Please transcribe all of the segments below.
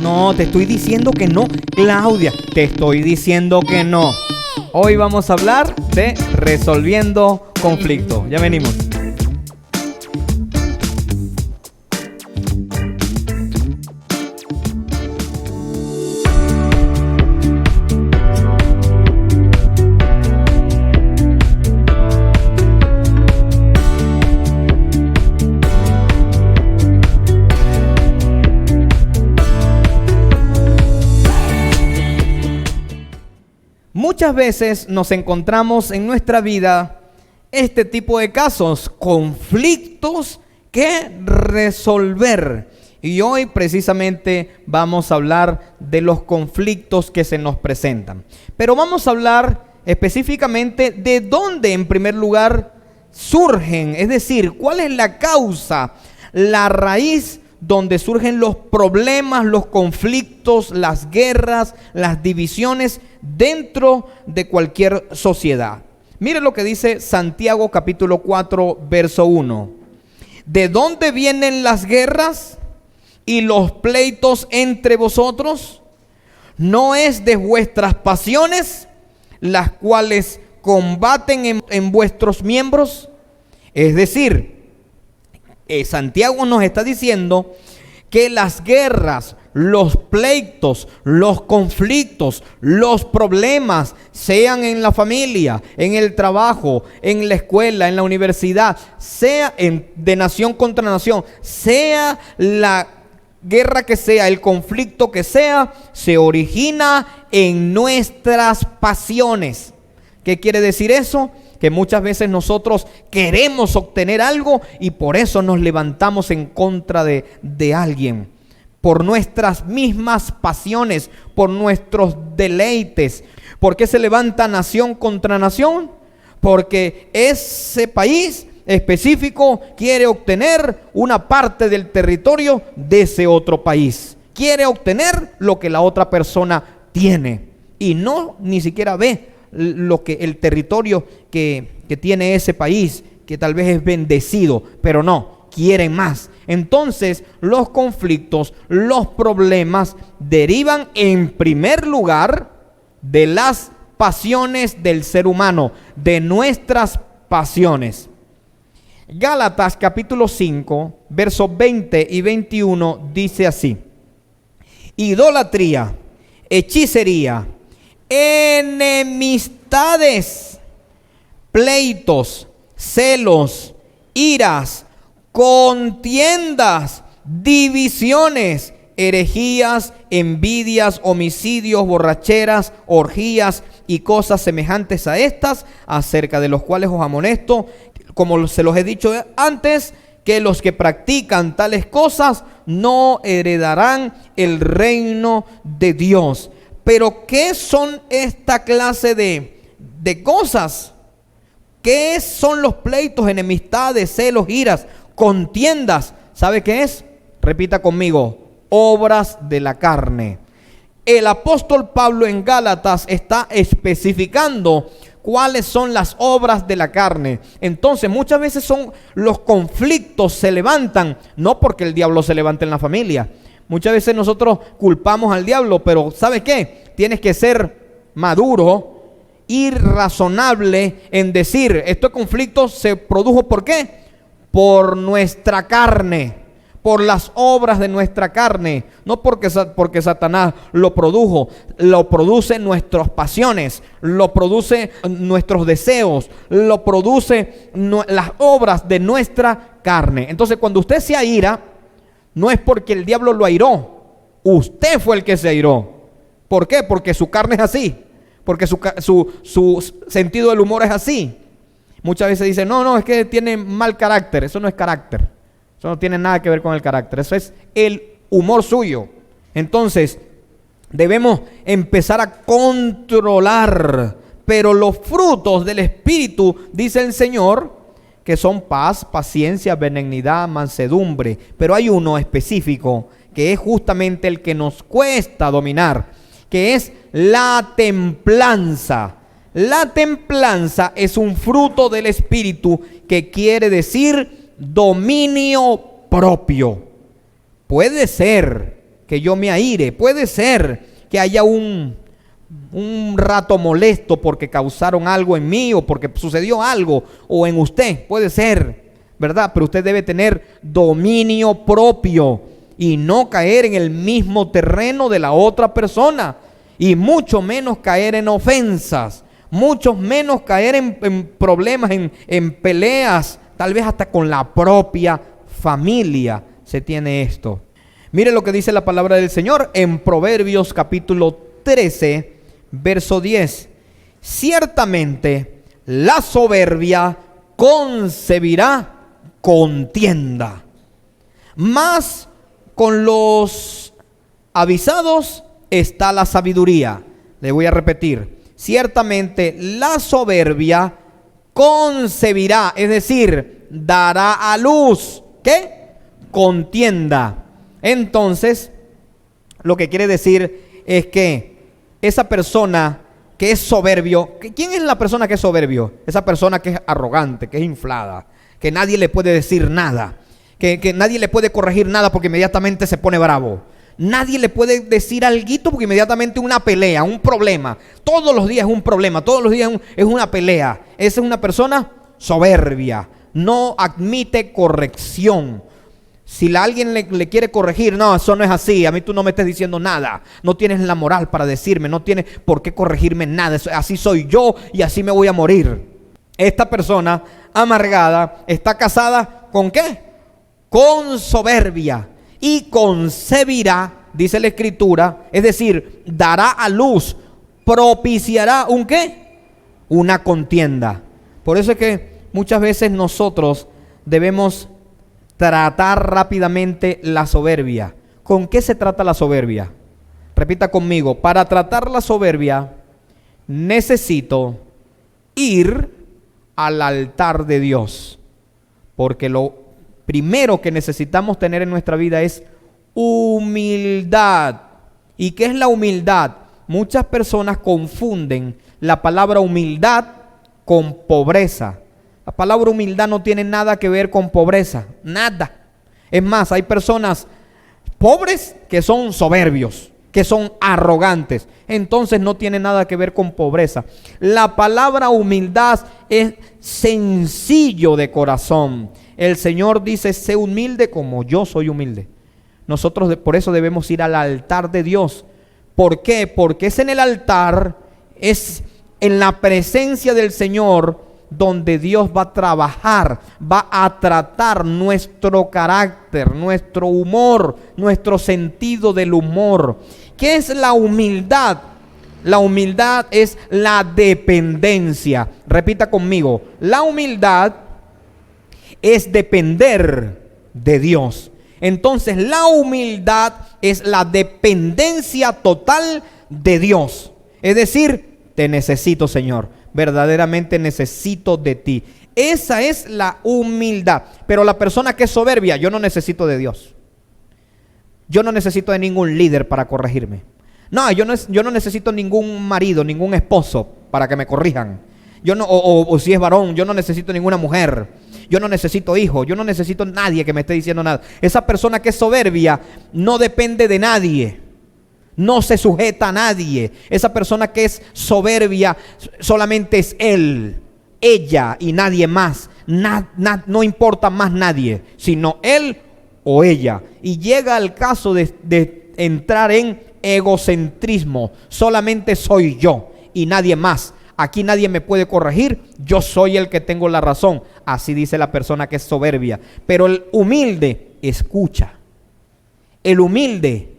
No, te estoy diciendo que no, Claudia, te estoy diciendo que no. Hoy vamos a hablar de resolviendo conflictos. Ya venimos. Muchas veces nos encontramos en nuestra vida este tipo de casos, conflictos que resolver. Y hoy precisamente vamos a hablar de los conflictos que se nos presentan. Pero vamos a hablar específicamente de dónde en primer lugar surgen, es decir, cuál es la causa, la raíz donde surgen los problemas, los conflictos, las guerras, las divisiones dentro de cualquier sociedad. Mire lo que dice Santiago capítulo 4, verso 1. ¿De dónde vienen las guerras y los pleitos entre vosotros? ¿No es de vuestras pasiones, las cuales combaten en vuestros miembros? Es decir, Santiago nos está diciendo que las guerras, los pleitos, los conflictos, los problemas, sean en la familia, en el trabajo, en la escuela, en la universidad, sea de nación contra nación, sea la guerra que sea, el conflicto que sea, se origina en nuestras pasiones. ¿Qué quiere decir eso? Que muchas veces nosotros queremos obtener algo y por eso nos levantamos en contra de alguien. Por nuestras mismas pasiones, por nuestros deleites. ¿Por qué se levanta nación contra nación? Porque ese país específico quiere obtener una parte del territorio de ese otro país. Quiere obtener lo que la otra persona tiene y no ni siquiera ve lo que el territorio que tiene ese país, que tal vez es bendecido, pero no, quieren más. Entonces los conflictos, los problemas derivan en primer lugar de las pasiones del ser humano, de nuestras pasiones. Gálatas capítulo 5, versos 20 y 21 dice así: idolatría, hechicería, enemistades, pleitos, celos, iras, contiendas, divisiones, herejías, envidias, homicidios, borracheras, orgías y cosas semejantes a estas, acerca de los cuales os amonesto, como se los he dicho antes, que los que practican tales cosas no heredarán el reino de Dios. Pero ¿qué son esta clase de cosas? ¿Qué son los pleitos, enemistades, celos, iras, contiendas? ¿Sabe qué es? Repita conmigo: obras de la carne. El apóstol Pablo en Gálatas está especificando cuáles son las obras de la carne. Entonces muchas veces los conflictos se levantan no porque el diablo se levante en la familia. Muchas veces nosotros culpamos al diablo, pero ¿sabe qué? Tienes que ser maduro y razonable en decir, este conflicto se produjo ¿por qué? Por nuestra carne, por las obras de nuestra carne, no porque Satanás lo produjo, lo producen nuestras pasiones, lo produce nuestros deseos, lo produce las obras de nuestra carne. Entonces cuando usted se aira, no es porque el diablo lo airó, usted fue el que se airó. ¿Por qué? Porque su carne es así, porque su sentido del humor es así. Muchas veces dicen, no, es que tiene mal carácter. Eso no es carácter, eso no tiene nada que ver con el carácter, eso es el humor suyo. Entonces debemos empezar a controlar, pero los frutos del Espíritu, dice el Señor, que son paz, paciencia, benignidad, mansedumbre. Pero hay uno específico que es justamente el que nos cuesta dominar, que es la templanza. La templanza es un fruto del Espíritu que quiere decir dominio propio. puede ser que yo me aire, puede ser que haya un rato molesto porque causaron algo en mí o porque sucedió algo o en usted, puede ser, ¿verdad? Pero usted debe tener dominio propio y no caer en el mismo terreno de la otra persona, y mucho menos caer en ofensas, mucho menos caer en problemas, en peleas, tal vez hasta con la propia familia se tiene esto. Mire lo que dice la palabra del Señor en Proverbios capítulo 13, verso 10. Ciertamente la soberbia concebirá contienda, mas con los avisados está la sabiduría. Le voy a repetir. Ciertamente la soberbia concebirá, es decir, dará a luz, ¿qué? Contienda. Entonces, lo que quiere decir es que esa persona que es soberbio, ¿quién es la persona que es soberbio? Esa persona que es arrogante, que es inflada, que nadie le puede decir nada, que nadie le puede corregir nada porque inmediatamente se pone bravo. Nadie le puede decir alguito porque inmediatamente una pelea, un problema. Todos los días es un problema, todos los días es una pelea. Esa es una persona soberbia, no admite corrección. Si alguien le quiere corregir, no, eso no es así, a mí tú no me estés diciendo nada, no tienes la moral para decirme, no tienes por qué corregirme nada, así soy yo y así me voy a morir. Esta persona amargada está casada ¿con qué? Con soberbia, y concebirá, dice la Escritura, es decir, dará a luz, propiciará ¿un qué? Una contienda. Por eso es que muchas veces nosotros debemos tratar rápidamente la soberbia. ¿Con qué se trata la soberbia? Repita conmigo, para tratar la soberbia necesito ir al altar de Dios, porque lo primero que necesitamos tener en nuestra vida es humildad. ¿Y qué es la humildad? Muchas personas confunden la palabra humildad con pobreza. La palabra humildad no tiene nada que ver con pobreza, nada. Es más, hay personas pobres que son soberbios, que son arrogantes. Entonces no tiene nada que ver con pobreza. La palabra humildad es sencillo de corazón. El Señor dice, sé humilde como yo soy humilde. Nosotros por eso debemos ir al altar de Dios. ¿Por qué? Porque es en el altar, es en la presencia del Señor donde Dios va a trabajar, va a tratar nuestro carácter, nuestro humor, nuestro sentido del humor. ¿Qué es la humildad? La humildad es la dependencia. Repita conmigo, la humildad es depender de Dios. Entonces la humildad es la dependencia total de Dios. Es decir, te necesito, Señor. Verdaderamente necesito de ti. Esa es la humildad. Pero la persona que es soberbia, yo no necesito de Dios. Yo no necesito de ningún líder para corregirme. No, yo no necesito ningún marido, ningún esposo para que me corrijan. Yo no, o si es varón, yo no necesito ninguna mujer. Yo no necesito hijos. Yo no necesito nadie que me esté diciendo nada. Esa persona que es soberbia no depende de nadie. No se sujeta a nadie. Esa persona que es soberbia solamente es él, ella y nadie más. No importa más nadie, sino él o ella. Y llega al caso de entrar en egocentrismo. Solamente soy yo y nadie más. Aquí nadie me puede corregir. Yo soy el que tengo la razón. Así dice la persona que es soberbia. Pero el humilde escucha. El humilde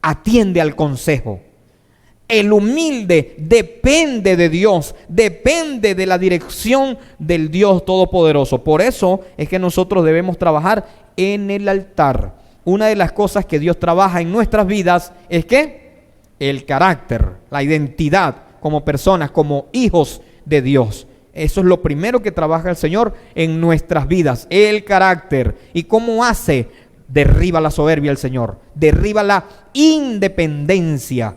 atiende al consejo. El humilde depende de Dios, depende de la dirección del Dios Todopoderoso. Por eso es que nosotros debemos trabajar en el altar. Una de las cosas que Dios trabaja en nuestras vidas es que el carácter, la identidad como personas, como hijos de Dios. Eso es lo primero que trabaja el Señor en nuestras vidas, el carácter. ¿Y cómo hace? Derriba la soberbia el Señor, derriba la independencia.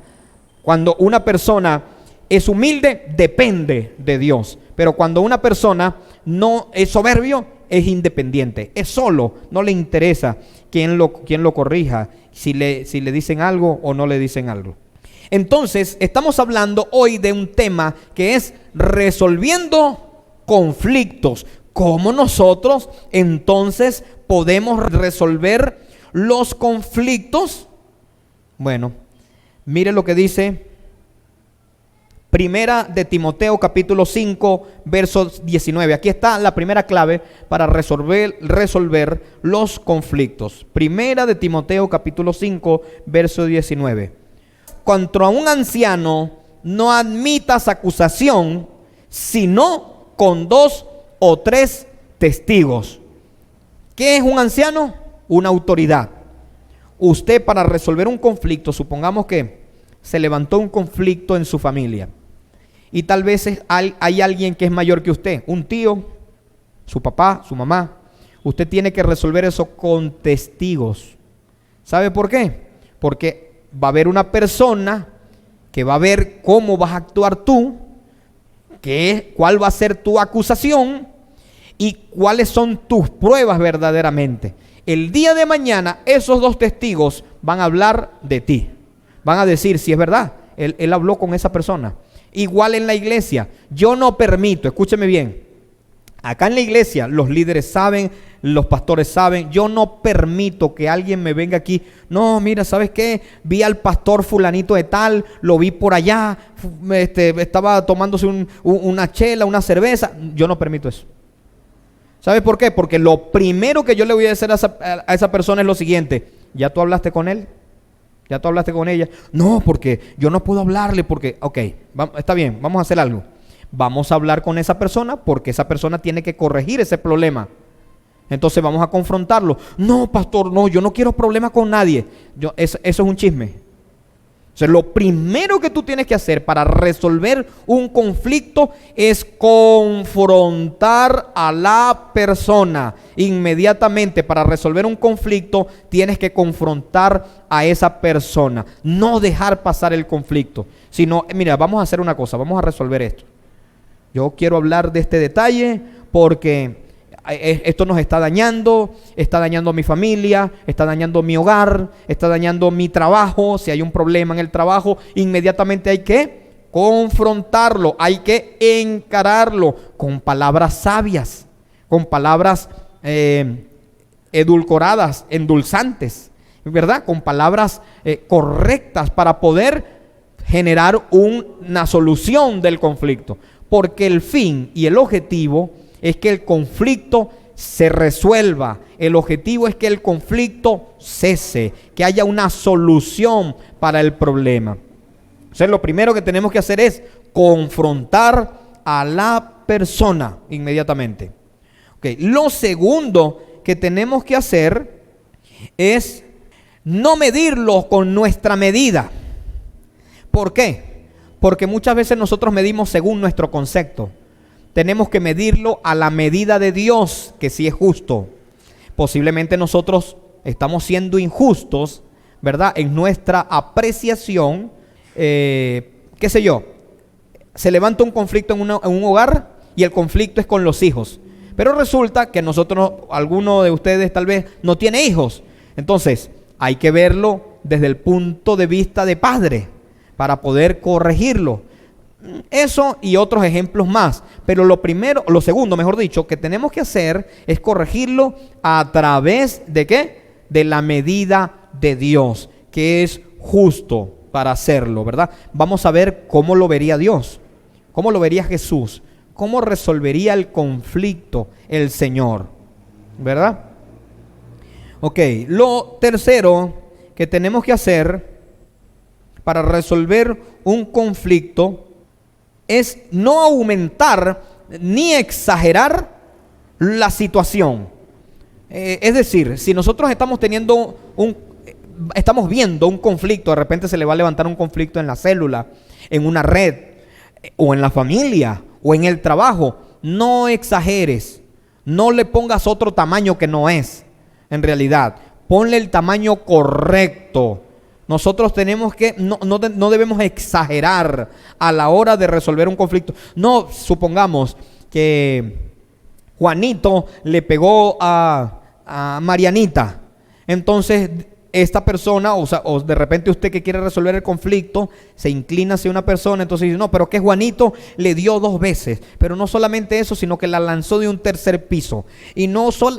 Cuando una persona es humilde, depende de Dios. Pero cuando una persona no es soberbio, es independiente, es solo, no le interesa. quién lo corrija, si le dicen algo o no le dicen algo. Entonces, estamos hablando hoy de un tema que es resolviendo conflictos. ¿Cómo nosotros entonces podemos resolver los conflictos? Bueno, mire lo que dice Primera de Timoteo capítulo 5 verso 19. Aquí está la primera clave para resolver los conflictos. Primera de Timoteo capítulo 5 verso 19. Contra un anciano no admitas acusación, sino con 2 o 3 testigos. ¿Qué es un anciano? Una autoridad. Usted, para resolver un conflicto, supongamos que se levantó un conflicto en su familia y tal vez hay alguien que es mayor que usted, un tío, su papá, su mamá. Usted tiene que resolver eso con testigos. ¿Sabe por qué? Porque va a haber una persona que va a ver cómo vas a actuar tú, cuál va a ser tu acusación y cuáles son tus pruebas verdaderamente. El día de mañana esos 2 testigos van a hablar de ti. Van a decir si es verdad, él habló con esa persona. Igual en la iglesia, yo no permito, escúcheme bien, acá en la iglesia los líderes saben, los pastores saben, yo no permito que alguien me venga aquí. No, mira, ¿sabes qué? Vi al pastor fulanito de tal, lo vi por allá, estaba tomándose una chela, una cerveza. Yo no permito eso. ¿Sabe por qué? Porque lo primero que yo le voy a decir a esa persona es lo siguiente: ¿ya tú hablaste con él? ¿Ya tú hablaste con ella? No, porque yo no puedo hablarle porque... Ok, está bien, vamos a hacer algo. Vamos a hablar con esa persona porque esa persona tiene que corregir ese problema. Entonces vamos a confrontarlo. No, pastor, no, yo no quiero problemas con nadie. Eso es un chisme. O sea, lo primero que tú tienes que hacer para resolver un conflicto es confrontar a la persona. Inmediatamente, para resolver un conflicto, tienes que confrontar a esa persona. No dejar pasar el conflicto, sino, mira, vamos a hacer una cosa, vamos a resolver esto. Yo quiero hablar de este detalle porque esto nos está dañando a mi familia, está dañando mi hogar, está dañando mi trabajo. Si hay un problema en el trabajo, inmediatamente hay que confrontarlo, hay que encararlo con palabras sabias, con palabras edulcoradas, endulzantes, ¿verdad? Con palabras correctas para poder generar una solución del conflicto. Porque el fin y el objetivo es que el conflicto se resuelva. El objetivo es que el conflicto cese, que haya una solución para el problema. O sea, lo primero que tenemos que hacer es confrontar a la persona inmediatamente. Okay. Lo segundo que tenemos que hacer es no medirlo con nuestra medida. ¿Por qué? Porque muchas veces nosotros medimos según nuestro concepto. Tenemos que medirlo a la medida de Dios, que sí es justo. Posiblemente nosotros estamos siendo injustos, ¿verdad? En nuestra apreciación, qué sé yo, se levanta un conflicto en un hogar y el conflicto es con los hijos. Pero resulta que alguno de ustedes tal vez no tiene hijos. Entonces, hay que verlo desde el punto de vista de padre para poder corregirlo. Eso y otros ejemplos más. Pero lo segundo, mejor dicho, que tenemos que hacer es corregirlo a través de ¿qué? De la medida de Dios, que es justo para hacerlo, ¿verdad? Vamos a ver cómo lo vería Dios, cómo lo vería Jesús, cómo resolvería el conflicto el Señor, ¿verdad? Ok, lo tercero que tenemos que hacer para resolver un conflicto es no aumentar ni exagerar la situación. Es decir, si nosotros estamos viendo un conflicto, de repente se le va a levantar un conflicto en la célula, en una red, o en la familia, o en el trabajo, no exageres, no le pongas otro tamaño que no es, en realidad, ponle el tamaño correcto. Nosotros tenemos que, no debemos exagerar a la hora de resolver un conflicto. No, supongamos que Juanito le pegó a Marianita. Entonces, esta persona, o de repente usted que quiere resolver el conflicto, se inclina hacia una persona, entonces dice, no, pero que Juanito le dio 2 veces, pero no solamente eso, sino que la lanzó de un tercer piso, y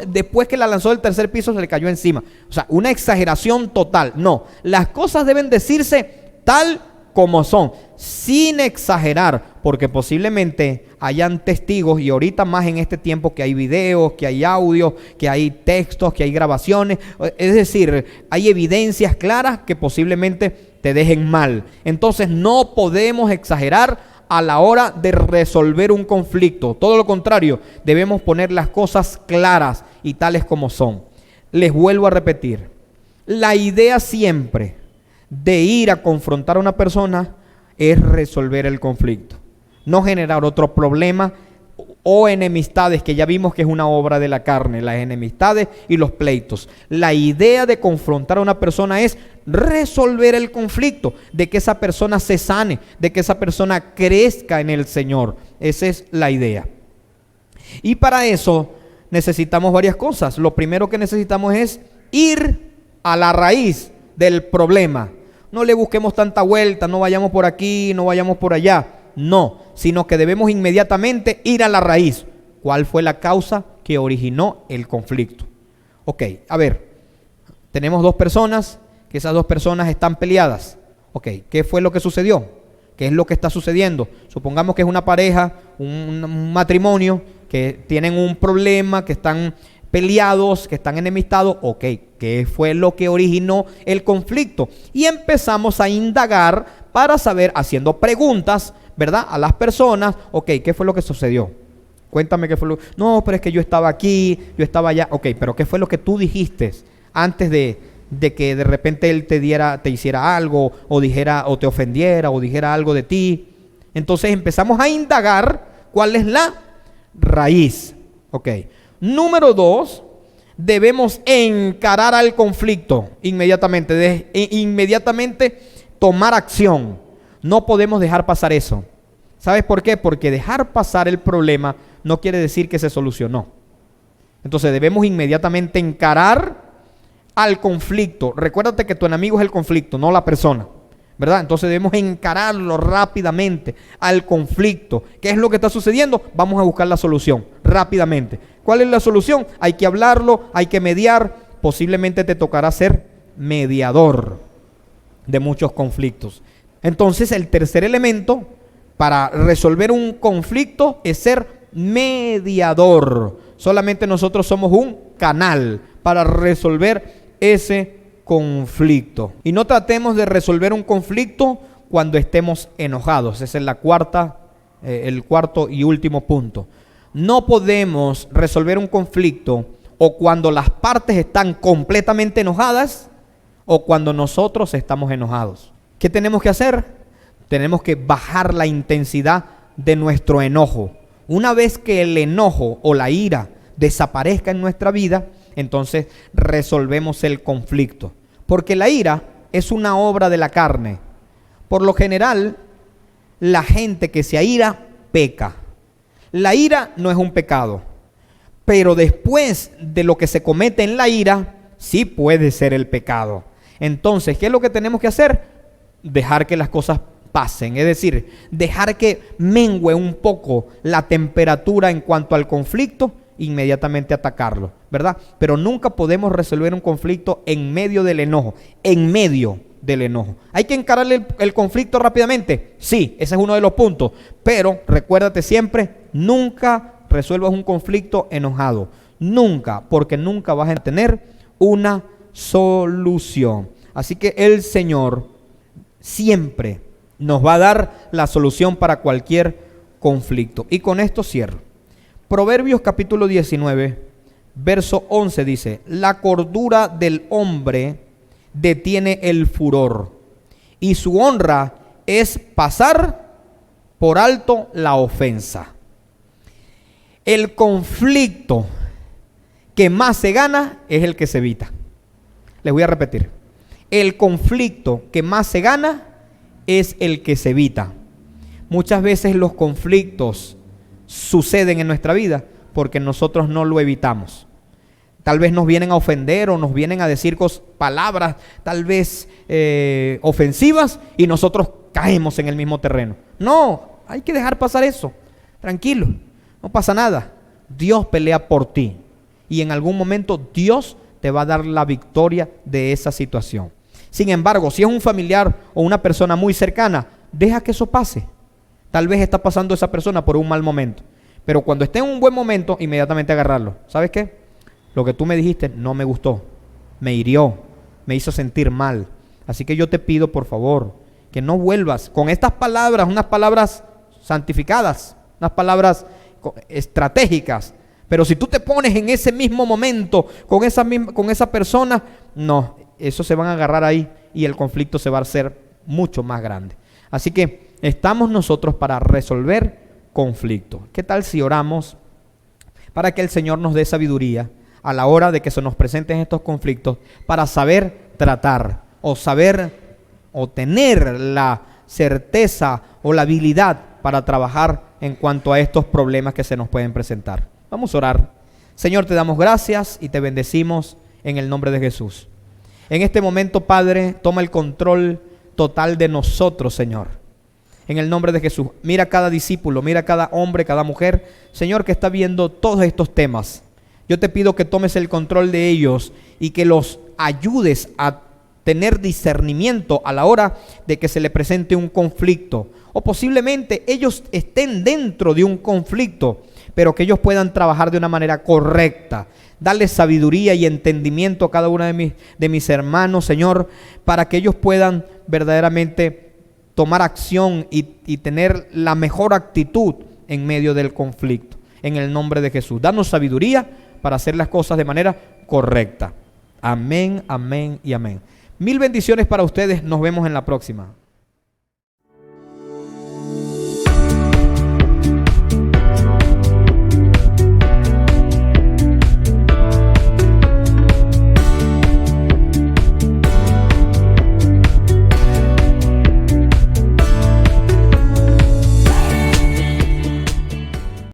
después que la lanzó del tercer piso se le cayó encima. O sea, una exageración total. No, las cosas deben decirse tal como son, sin exagerar, porque posiblemente hayan testigos, y ahorita más en este tiempo que hay videos, que hay audios, que hay textos, que hay grabaciones, es decir, hay evidencias claras que posiblemente te dejen mal. Entonces no podemos exagerar a la hora de resolver un conflicto. Todo lo contrario, debemos poner las cosas claras y tales como son. Les vuelvo a repetir, la idea siempre de ir a confrontar a una persona es resolver el conflicto, no generar otro problema o enemistades, que ya vimos que es una obra de la carne, las enemistades y los pleitos. La idea de confrontar a una persona es resolver el conflicto, de que esa persona se sane, de que esa persona crezca en el Señor. Esa es la idea. Y para eso necesitamos varias cosas. Lo primero que necesitamos es ir a la raíz del problema. No le busquemos tanta vuelta, no vayamos por aquí, no vayamos por allá. No, sino que debemos inmediatamente ir a la raíz. ¿Cuál fue la causa que originó el conflicto? Ok, a ver, tenemos 2 personas, que esas 2 personas están peleadas. Ok, ¿qué fue lo que sucedió? ¿Qué es lo que está sucediendo? Supongamos que es una pareja, un matrimonio, que tienen un problema, que están peleados, que están enemistados. Ok, ¿qué fue lo que originó el conflicto? Y empezamos a indagar para saber, haciendo preguntas, ¿verdad?, a las personas. Ok, ¿qué fue lo que sucedió? Cuéntame qué fue lo... No, pero es que yo estaba aquí, yo estaba allá. Ok, pero ¿qué fue lo que tú dijiste antes de que de repente él te hiciera algo, o dijera, o te ofendiera, o dijera algo de ti? Entonces empezamos a indagar cuál es la raíz. Ok. Número 2, debemos encarar al conflicto inmediatamente, inmediatamente tomar acción. No podemos dejar pasar eso. ¿Sabes por qué? Porque dejar pasar el problema no quiere decir que se solucionó. Entonces debemos inmediatamente encarar al conflicto. Recuérdate que tu enemigo es el conflicto, no la persona, ¿verdad? Entonces debemos encararlo rápidamente al conflicto. ¿Qué es lo que está sucediendo? Vamos a buscar la solución rápidamente. ¿Cuál es la solución? Hay que hablarlo, hay que mediar. Posiblemente te tocará ser mediador de muchos conflictos. Entonces el tercer elemento para resolver un conflicto es ser mediador. Solamente nosotros somos un canal para resolver ese conflicto. Y no tratemos de resolver un conflicto cuando estemos enojados. Ese es el cuarto y último punto. No podemos resolver un conflicto o cuando las partes están completamente enojadas o cuando nosotros estamos enojados. ¿Qué tenemos que hacer? Tenemos que bajar la intensidad de nuestro enojo. Una vez que el enojo o la ira desaparezca en nuestra vida, entonces resolvemos el conflicto. Porque la ira es una obra de la carne. Por lo general, la gente que se aira peca. La ira no es un pecado, pero después de lo que se comete en la ira, sí puede ser el pecado. Entonces, ¿qué es lo que tenemos que hacer? Dejar que las cosas pasen, es decir, dejar que mengue un poco la temperatura en cuanto al conflicto, inmediatamente atacarlo, ¿verdad? Pero nunca podemos resolver un conflicto en medio del enojo, ¿Hay que encarar el conflicto rápidamente? Sí, ese es uno de los puntos, pero recuérdate siempre, nunca resuelvas un conflicto enojado, nunca, porque nunca vas a tener una solución. Así que el Señor siempre nos va a dar la solución para cualquier conflicto. Y con esto cierro. Proverbios capítulo 19, verso 11 dice: la cordura del hombre detiene el furor, y su honra es pasar por alto la ofensa. El conflicto que más se gana es el que se evita. Les voy a repetir. El conflicto que más se gana es el que se evita. Muchas veces los conflictos suceden en nuestra vida porque nosotros no lo evitamos. Tal vez nos vienen a ofender o nos vienen a decir palabras tal vez ofensivas y nosotros caemos en el mismo terreno. No, hay que dejar pasar eso. Tranquilo, no pasa nada. Dios pelea por ti y en algún momento Dios te va a dar la victoria de esa situación. Sin embargo, si es un familiar o una persona muy cercana, deja que eso pase. Tal vez está pasando esa persona por un mal momento, pero cuando esté en un buen momento, inmediatamente agarrarlo. ¿Sabes qué? Lo que tú me dijiste no me gustó, me hirió, me hizo sentir mal. Así que yo te pido, por favor, que no vuelvas con estas palabras, unas palabras santificadas, unas palabras estratégicas. Pero si tú te pones en ese mismo momento con esa persona, no, eso se van a agarrar ahí y el conflicto se va a hacer mucho más grande. Así que estamos nosotros para resolver conflictos. ¿Qué tal si oramos para que el Señor nos dé sabiduría a la hora de que se nos presenten estos conflictos, para saber tratar o saber o tener la certeza o la habilidad para trabajar en cuanto a estos problemas que se nos pueden presentar? Vamos a orar. Señor, te damos gracias y te bendecimos en el nombre de Jesús. En este momento, Padre, toma el control total de nosotros, Señor. En el nombre de Jesús, mira a cada discípulo, mira a cada hombre, cada mujer, Señor, que está viendo todos estos temas. Yo te pido que tomes el control de ellos y que los ayudes a tener discernimiento a la hora de que se le presente un conflicto. O posiblemente ellos estén dentro de un conflicto, pero que ellos puedan trabajar de una manera correcta. Darle sabiduría y entendimiento a cada uno de mis hermanos, Señor, para que ellos puedan verdaderamente tomar acción y tener la mejor actitud en medio del conflicto. En el nombre de Jesús, danos sabiduría para hacer las cosas de manera correcta. Amén, amén y amén. Mil bendiciones para ustedes. Nos vemos en la próxima.